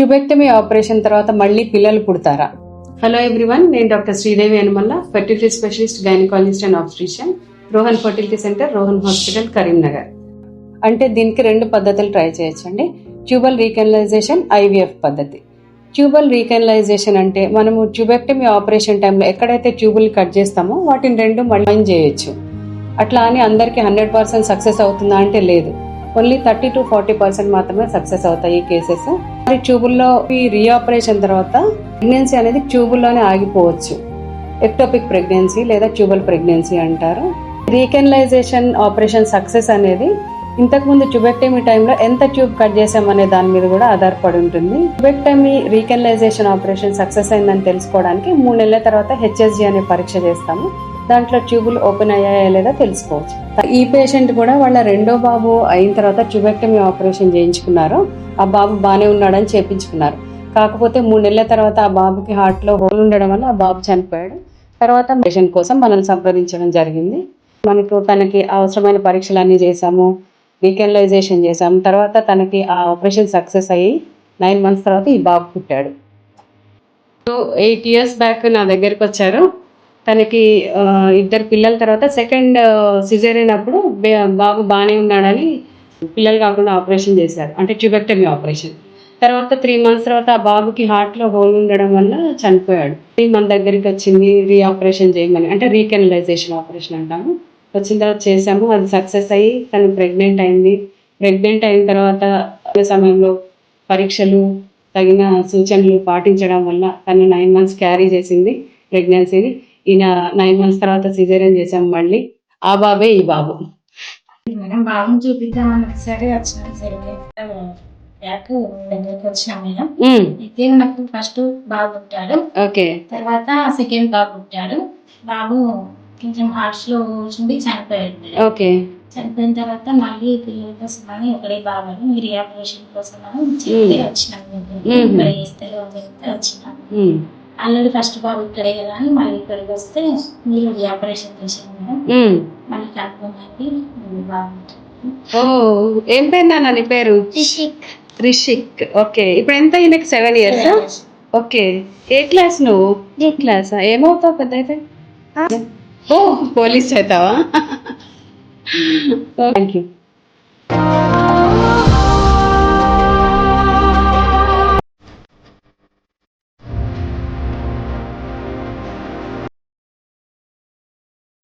Tubectomy operation తర్వాత మళ్ళీ పిల్లలు పుడతారా? హలో ఎవ్రీవన్, నేను doctor Sridevi Anumalla, fertility specialist, gynaecologist and ఆబ్స్ట్రిషియన్, Rohan fertility centre, Rohan hospital, Karimnagar. అంటే దీనికి 2 పద్ధతులు ట్రై చేయొచ్చండి. ట్యూబల్ రీకెనలైజేషన్, IVF పద్ధతి. ట్యూబల్ రీకెనలైజేషన్ అంటే మనము ట్యూబెక్టమీ ఆపరేషన్ టైంలో ఎక్కడైతే ట్యూబుల్ కట్ చేస్తామో వాటిని 2 మళ్ళీ చేయొచ్చు. అట్లా అని అందరికీ 100% సక్సెస్ అవుతుందా అంటే లేదు. ఓన్లీ 30 to 40% మాత్రమే సక్సెస్ అవుతాయి ఈ కేసెస్. మరి ట్యూబుల్లో ఈ రీఆపరేషన్ తర్వాత ప్రెగ్నెన్సీ అనేది ట్యూబుల్లోనే ఆగిపోవచ్చు. ఎక్టోపిక్ ప్రెగ్నెన్సీ లేదా ట్యూబల్ ప్రెగ్నెన్సీ అంటారు. రీకెనలైజేషన్ ఆపరేషన్ సక్సెస్ అనేది ఇంతకుముందు ట్యూబెక్టమీ టైంలో ఎంత ట్యూబ్ కట్ చేసామనే దాని మీద కూడా ఆధారపడి ఉంటుంది. ట్యూబెక్టమీ రీకెనలైజేషన్ ఆపరేషన్ సక్సెస్ అయిందని తెలుసుకోవడానికి 3 నెలల తర్వాత HSG అనే పరీక్ష చేస్తాము. దాంట్లో ట్యూబులు ఓపెన్ అయ్యాయా లేదా తెలుసుకోవచ్చు. ఈ పేషెంట్ కూడా వాళ్ళ 2వ బాబు అయిన తర్వాత ట్యూబెక్టమీ ఆపరేషన్ చేయించుకున్నారు. ఆ బాబు బాగానే ఉన్నాడని చేయించుకున్నారు. కాకపోతే 3 నెలల తర్వాత ఆ బాబుకి హార్ట్లో హోల్ ఉండడం వల్ల ఆ బాబు చనిపోయాడు. తర్వాత పేషెంట్ కోసం మనల్ని సంప్రదించడం జరిగింది. తనకి అవసరమైన పరీక్షలన్నీ చేశాము, రీకెనలైజేషన్ చేశాము. తర్వాత తనకి ఆ ఆపరేషన్ సక్సెస్ అయ్యి 9 months తర్వాత ఈ బాబు పుట్టాడు. 8 years బ్యాక్ నా దగ్గరికి వచ్చారు. తనకి 2 పిల్లల తర్వాత సెకండ్ సిజేరియన్ అప్పుడు బాబు బాగానే ఉన్నాడని పిల్లలు కాకుండా ఆపరేషన్ చేశారు, అంటే ట్యూబెక్టమీ ఆపరేషన్. తర్వాత 3 months తర్వాత ఆ బాబుకి హార్ట్లో హోల్ ఉండడం వల్ల చనిపోయాడు. మన దగ్గరికి వచ్చింది రీఆపరేషన్ చేయమని, అంటే రీకెనలైజేషన్ ఆపరేషన్ అంటాము. వచ్చిన తర్వాత చేసాము, అది సక్సెస్ అయ్యి తను ప్రెగ్నెంట్ అయింది. ప్రెగ్నెంట్ అయిన తర్వాత సమయంలో పరీక్షలు, తగిన సూచనలు పాటించడం వల్ల తను 9 months క్యారీ చేసింది ప్రెగ్నెన్సీని. ఈయన 9 months తర్వాత సిజేరియన్ చేసాం మళ్ళీ. ఆ బాబే ఈ బాబు. మేడం బాబుని చూపిద్దామని ఒకసారి వచ్చినాం, సరే బ్యాక్ దగ్గరికి వచ్చినాం మేడం. అయితే నాకు ఫస్ట్ బాబు పుట్టాడు, ఓకే. తర్వాత సెకండ్ బాబు పుట్టాడు. బాబు కొంచెం హార్ట్స్ లో ఉండి చనిపోయాడు. ఓకే. చనిపోయిన తర్వాత మళ్ళీ పిల్లల కోసం అని ఇక్కడే బాబాను మీరు ఆపరేషన్ కోసం అని వచ్చినాం. ఇక్కడ చేస్తారు వచ్చినాం. ఆల్రెడీ ఫస్ట్ బాబు ఇక్కడే కదా అని మళ్ళీ ఇక్కడికి వస్తే మీరు ఆపరేషన్ చేసాను. మళ్ళీ కన్ఫర్మ్ అయ్యి బాబు. ఏం పేరు నాన్న నీ పేరు? రిషిక్. ఓకే. ఇప్పుడు ఎంత? ఈయనకి 7 years. ఓకే. ఏ క్లాస్ నువ్వు? ఏ క్లాసా? ఏమవుతావు పెద్ద అయితే? పోలీస్ అవుతావా? Thank you.